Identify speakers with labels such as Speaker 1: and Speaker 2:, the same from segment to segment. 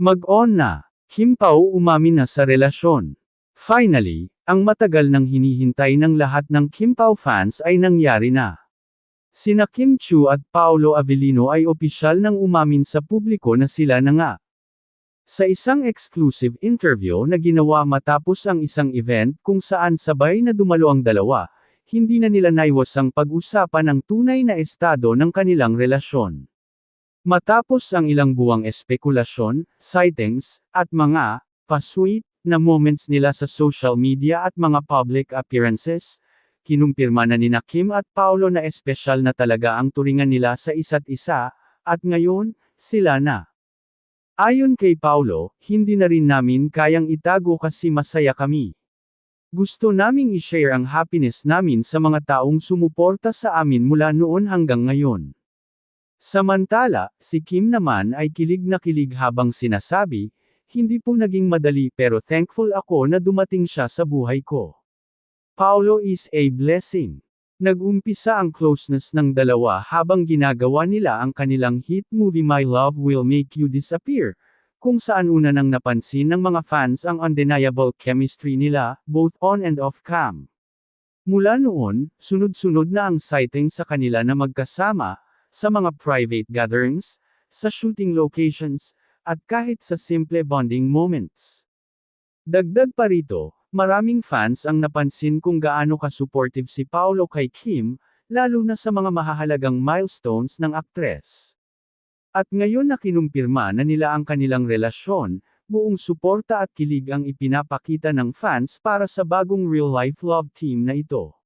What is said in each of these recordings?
Speaker 1: Mag-on na. Kim Pao umamin na sa relasyon. Finally, ang matagal nang hinihintay ng lahat ng Kim Pao fans ay nangyari na. Sina Kim Chiu at Paolo Avellino ay opisyal nang umamin sa publiko na sila na nga. Sa isang exclusive interview na ginawa matapos ang isang event kung saan sabay na dumalo ang dalawa, hindi na nila naiwas ang pag-usapan ang tunay na estado ng kanilang relasyon. Matapos ang ilang buwang espekulasyon, sightings, at mga pa-sweet na moments nila sa social media at mga public appearances, kinumpirma na nina Kim at Paolo na espesyal na talaga ang turingan nila sa isa't isa, at ngayon, sila na. Ayon kay Paolo, hindi na rin namin kayang itago kasi masaya kami. Gusto naming i-share ang happiness namin sa mga taong sumuporta sa amin mula noon hanggang ngayon. Samantala, si Kim naman ay kilig na kilig habang sinasabi, hindi po naging madali pero thankful ako na dumating siya sa buhay ko. Paolo is a blessing. Nag-umpisa ang closeness ng dalawa habang ginagawa nila ang kanilang hit movie My Love Will Make You Disappear, kung saan una nang napansin ng mga fans ang undeniable chemistry nila, both on and off cam. Mula noon, sunod-sunod na ang sighting sa kanila na magkasama, sa mga private gatherings, sa shooting locations, at kahit sa simple bonding moments. Dagdag pa rito, maraming fans ang napansin kung gaano ka-supportive si Paolo kay Kim, lalo na sa mga mahahalagang milestones ng aktres. At ngayon na kinumpirma na nila ang kanilang relasyon, buong suporta at kilig ang ipinapakita ng fans para sa bagong real-life love team na ito.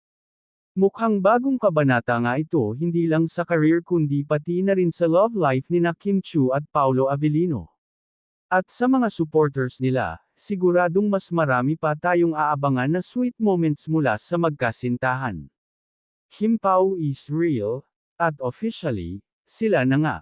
Speaker 1: Mukhang bagong kabanata nga ito hindi lang sa career kundi pati na rin sa love life ni na Kim Chiu at Paolo Avellino. At sa mga supporters nila, siguradong mas marami pa tayong aabangan na sweet moments mula sa magkasintahan. Kim Pao is real, at officially, sila na nga.